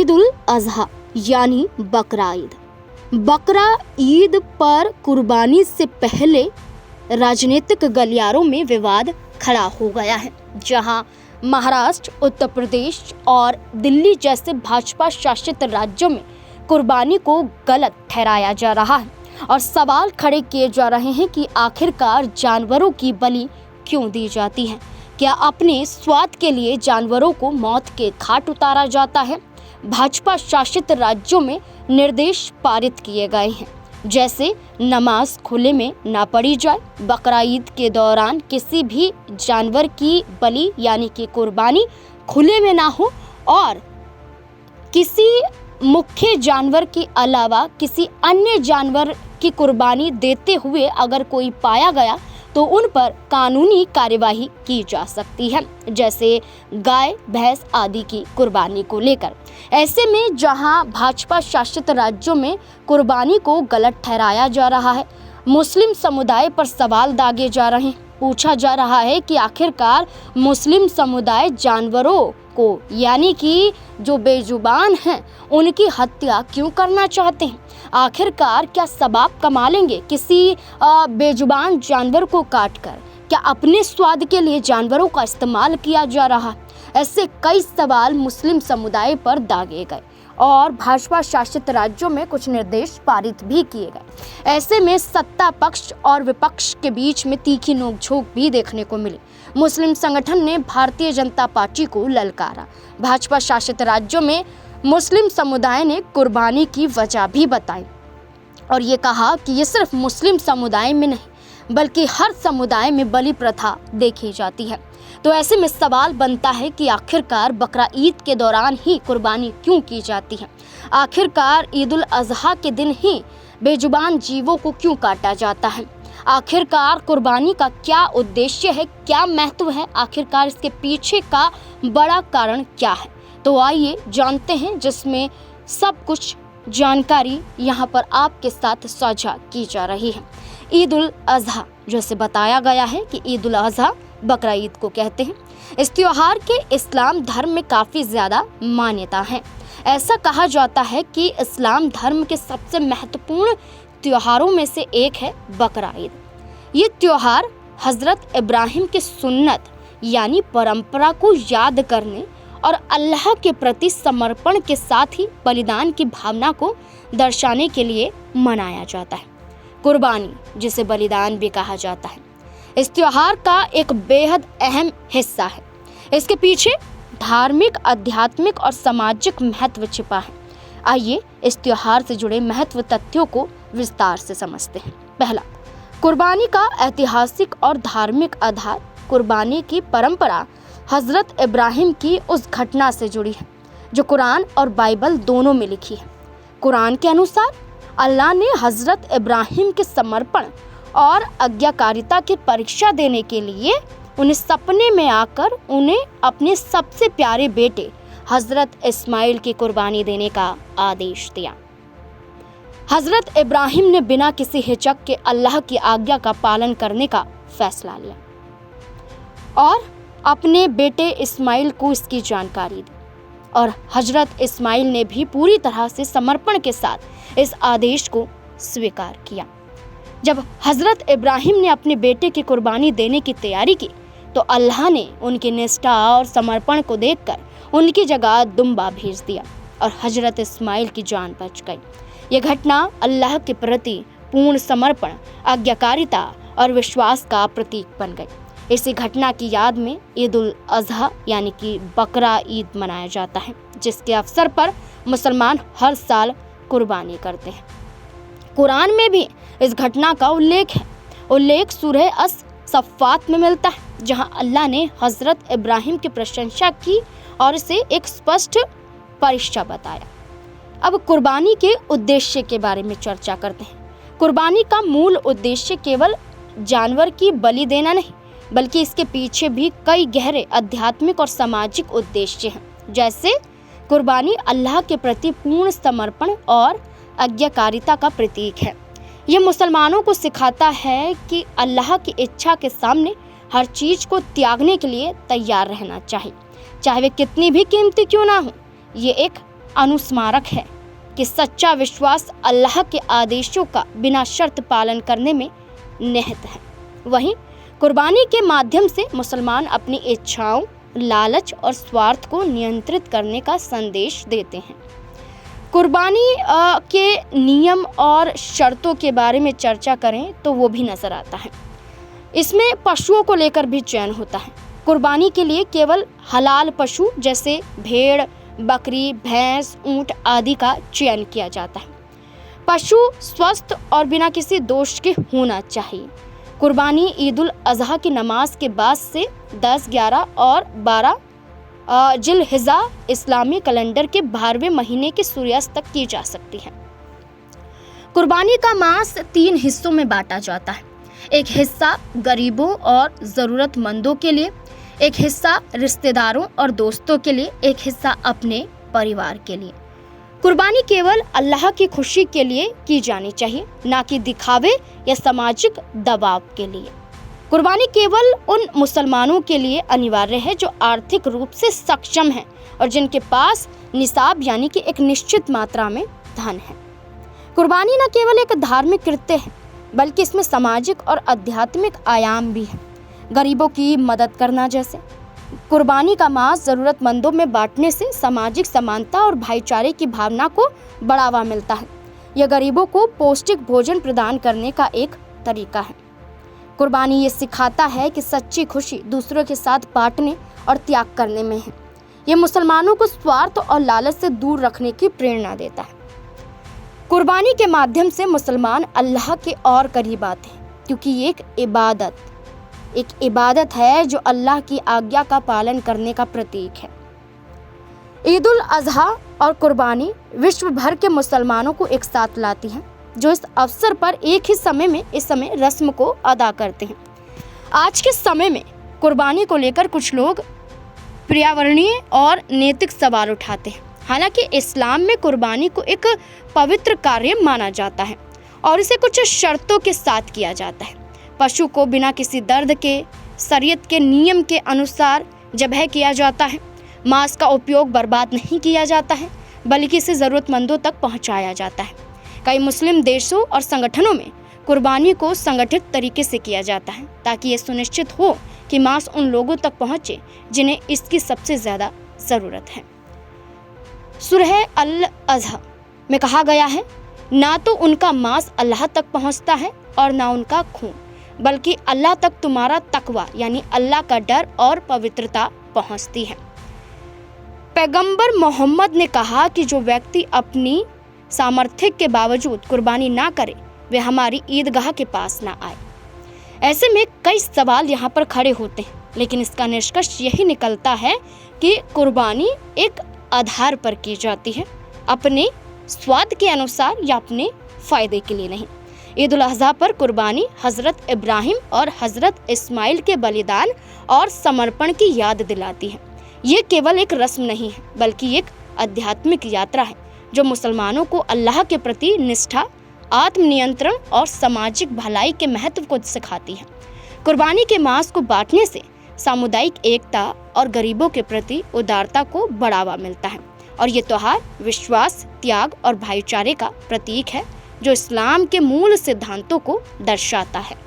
ईद उल अजहा यानी बकरा ईद। बकरा ईद पर कुर्बानी से पहले राजनीतिक गलियारों में विवाद खड़ा हो गया है, जहां महाराष्ट्र, उत्तर प्रदेश और दिल्ली जैसे भाजपा शासित राज्यों में कुर्बानी को गलत ठहराया जा रहा है और सवाल खड़े किए जा रहे हैं कि आखिरकार जानवरों की बलि क्यों दी जाती है। क्या अपने स्वाद के लिए जानवरों को मौत के घाट उतारा जाता है? भाजपा शासित राज्यों में निर्देश पारित किए गए हैं, जैसे नमाज खुले में ना पढ़ी जाए, बकरा ईद के दौरान किसी भी जानवर की बलि यानी कि कुर्बानी खुले में ना हो और किसी मुख्य जानवर के अलावा किसी अन्य जानवर की कुर्बानी देते हुए अगर कोई पाया गया तो उन पर कानूनी कार्यवाही की जा सकती है, जैसे गाय, भैंस आदि की कुर्बानी को लेकर। ऐसे में जहां भाजपा शासित राज्यों में कुर्बानी को गलत ठहराया जा रहा है, मुस्लिम समुदाय पर सवाल दागे जा रहे हैं। पूछा जा रहा है कि आखिरकार मुस्लिम समुदाय जानवरों को यानी कि जो बेजुबान हैं उनकी हत्या क्यों करना चाहते हैं? आखिरकार क्या सवाब कमा लेंगे किसी बेजुबान जानवर को काटकर? क्या अपने स्वाद के लिए जानवरों का इस्तेमाल किया जा रहा है? ऐसे कई सवाल मुस्लिम समुदाय पर दागे गए और भाजपा शासित राज्यों में कुछ निर्देश पारित भी किए गए। ऐसे में सत्ता पक्ष और विपक्ष के बीच में तीखी नोकझोंक भी देखने को मिली। मुस्लिम संगठन ने भारतीय जनता पार्टी को ललकारा। भाजपा शासित राज्यों में मुस्लिम समुदाय ने कुर्बानी की वजह भी बताई और ये कहा कि ये सिर्फ मुस्लिम समुदाय में नहीं बल्कि हर समुदाय में बलि प्रथा देखी जाती है। तो ऐसे में सवाल बनता है कि आखिरकार बकरा ईद के दौरान ही कुर्बानी क्यों की जाती है? आखिरकार ईद उल अजहा के दिन ही बेजुबान जीवों को क्यों काटा जाता है? आखिरकार कुर्बानी का क्या उद्देश्य है, क्या महत्व है? आखिरकार इसके पीछे का बड़ा कारण क्या है? तो आइए जानते हैं, जिसमें सब कुछ जानकारी यहाँ पर आपके साथ साझा की जा रही है। ईद उल अजहा, जैसे बताया गया है कि ईद उल अजहा बकरा ईद को कहते हैं। इस त्योहार के इस्लाम धर्म में काफ़ी ज़्यादा मान्यता है। ऐसा कहा जाता है कि इस्लाम धर्म के सबसे महत्वपूर्ण त्योहारों में से एक है बकरा ईद। ये त्योहार हज़रत इब्राहिम की सुन्नत यानी परंपरा को याद करने और अल्लाह के प्रति समर्पण के साथ ही बलिदान की भावना को दर्शाने के लिए मनाया जाता है। कुर्बानी, जिसे बलिदान भी कहा जाता है, इस त्योहार का एक बेहद अहम हिस्सा है। इसके पीछे धार्मिक, आध्यात्मिक और सामाजिक महत्व छिपा है। आइए इस त्योहार से जुड़े महत्व तथ्यों को विस्तार से समझते हैं। पहला, कुर्बानी का ऐतिहासिक और धार्मिक आधार। कुर्बानी की परंपरा हज़रत इब्राहिम की उस घटना से जुड़ी है जो कुरान और बाइबल दोनों में लिखी है। कुरान के अनुसार अल्लाह ने हज़रत इब्राहिम के समर्पण और आज्ञाकारिता की परीक्षा देने के लिए उन्हें सपने में आकर उन्हें अपने सबसे प्यारे बेटे हज़रत इस्माइल की कुर्बानी देने का आदेश दिया। हज़रत इब्राहिम ने बिना किसी हिचक के अल्लाह की आज्ञा का पालन करने का फैसला लिया और अपने बेटे इस्माइल को इसकी जानकारी दी और हज़रत इस्माइल ने भी पूरी तरह से समर्पण के साथ इस आदेश को स्वीकार किया। जब हज़रत इब्राहिम ने अपने बेटे की कुर्बानी देने की तैयारी की तो अल्लाह ने उनकी निष्ठा और समर्पण को देखकर उनकी जगह दुम्बा भेज दिया और हज़रत इस्माइल की जान बच गई। यह घटना अल्लाह के प्रति पूर्ण समर्पण, आज्ञाकारिता और विश्वास का प्रतीक बन गई। इसी घटना की याद में ईद उल अजहा यानी कि बकरा ईद मनाया जाता है, जिसके अवसर पर मुसलमान हर साल कुर्बानी करते हैं। कुरान में भी इस घटना का उल्लेख सूरह अस-सफ़्फ़ात में मिलता है, जहां अल्लाह ने हज़रत इब्राहिम की प्रशंसा की और इसे एक स्पष्ट परीक्षा बताया। अब कुर्बानी के उद्देश्य के बारे में चर्चा करते हैं। कुर्बानी का मूल उद्देश्य केवल जानवर की बलि देना नहीं बल्कि इसके पीछे भी कई गहरे आध्यात्मिक और सामाजिक उद्देश्य हैं, जैसे कुर्बानी अल्लाह के प्रति पूर्ण समर्पण और आज्ञाकारिता का प्रतीक है। यह मुसलमानों को सिखाता है कि अल्लाह की इच्छा के सामने हर चीज़ को त्यागने के लिए तैयार रहना चाहिए, चाहे वे कितनी भी कीमती क्यों ना हो। ये एक अनुस्मारक है कि सच्चा विश्वास अल्लाह के आदेशों का बिना शर्त पालन करने में निहित है। वहीं कुर्बानी के माध्यम से मुसलमान अपनी इच्छाओं, लालच और स्वार्थ को नियंत्रित करने का संदेश देते हैं। कुर्बानी के नियम और शर्तों के बारे में चर्चा करें तो वो भी नजर आता है। इसमें पशुओं को लेकर भी चयन होता है। कुर्बानी के लिए केवल हलाल पशु जैसे भेड़, बकरी, भैंस, ऊंट आदि का चयन किया जाता है। पशु स्वस्थ और बिना किसी दोष के होना चाहिए। कुर्बानी ईद उल अजहा की नमाज के बाद से 10, 11 और 12 जिलहिज्जा इस्लामी कैलेंडर के 12वें महीने के सूर्यास्त तक की जा सकती है। कुर्बानी का मांस 3 हिस्सों में बांटा जाता है। एक हिस्सा गरीबों और ज़रूरतमंदों के लिए, एक हिस्सा रिश्तेदारों और दोस्तों के लिए, एक हिस्सा अपने परिवार के लिए। कुर्बानी केवल अल्लाह की खुशी के लिए की जानी चाहिए, ना कि दिखावे या सामाजिक दबाव के लिए। कुर्बानी केवल उन मुसलमानों के लिए अनिवार्य है जो आर्थिक रूप से सक्षम हैं और जिनके पास निसाब यानी कि एक निश्चित मात्रा में धन है। कुर्बानी न केवल एक धार्मिक कृत्य है बल्कि इसमें सामाजिक और आध्यात्मिक आयाम भी है। गरीबों की मदद करना जैसे कुर्बानी का मांस ज़रूरतमंदों में बांटने से सामाजिक समानता और भाईचारे की भावना को बढ़ावा मिलता है। यह गरीबों को पौष्टिक भोजन प्रदान करने का एक तरीका है। कुर्बानी ये सिखाता है कि सच्ची खुशी दूसरों के साथ बांटने और त्याग करने में है। ये मुसलमानों को स्वार्थ और लालच से दूर रखने की प्रेरणा देता है। कुर्बानी के माध्यम से मुसलमान अल्लाह के और करीब आते हैं, क्योंकि ये एक इबादत है जो अल्लाह की आज्ञा का पालन करने का प्रतीक है। ईद उल अजहा और कुर्बानी विश्व भर के मुसलमानों को एक साथ लाती है, जो इस अवसर पर एक ही समय में इस समय रस्म को अदा करते हैं। आज के समय में कुर्बानी को लेकर कुछ लोग पर्यावरणीय और नैतिक सवाल उठाते हैं। हालांकि इस्लाम में कुर्बानी को एक पवित्र कार्य माना जाता है और इसे कुछ शर्तों के साथ किया जाता है। पशु को बिना किसी दर्द के शरीयत के नियम के अनुसार ज़बह किया जाता है। मांस का उपयोग बर्बाद नहीं किया जाता है बल्कि इसे ज़रूरतमंदों तक पहुंचाया जाता है। कई मुस्लिम देशों और संगठनों में कुर्बानी को संगठित तरीके से किया जाता है ताकि ये सुनिश्चित हो कि मांस उन लोगों तक पहुंचे जिन्हें इसकी सबसे ज़्यादा ज़रूरत है। सूरह अल अज़हा में कहा गया है, ना तो उनका मांस अल्लाह तक पहुंचता है और ना उनका खून, बल्कि अल्लाह तक तुम्हारा तकवा यानी अल्लाह का डर और पवित्रता पहुंचती है। पैगंबर मोहम्मद ने कहा कि जो व्यक्ति अपनी सामर्थ्य के बावजूद कुर्बानी ना करे वे हमारी ईदगाह के पास ना आए। ऐसे में कई सवाल यहाँ पर खड़े होते हैं, लेकिन इसका निष्कर्ष यही निकलता है कि कुर्बानी एक आधार पर की जाती है, अपने स्वाद के अनुसार या अपने फायदे के लिए नहीं। ईद उल अज़हा पर कुर्बानी हज़रत इब्राहिम और हज़रत इस्माइल के बलिदान और समर्पण की याद दिलाती है। ये केवल एक रस्म नहीं है बल्कि एक आध्यात्मिक यात्रा है जो मुसलमानों को अल्लाह के प्रति निष्ठा, आत्मनियंत्रण और सामाजिक भलाई के महत्व को सिखाती है। कुर्बानी के मांस को बांटने से सामुदायिक एकता और गरीबों के प्रति उदारता को बढ़ावा मिलता है और ये त्योहार विश्वास, त्याग और भाईचारे का प्रतीक है जो इस्लाम के मूल सिद्धांतों को दर्शाता है।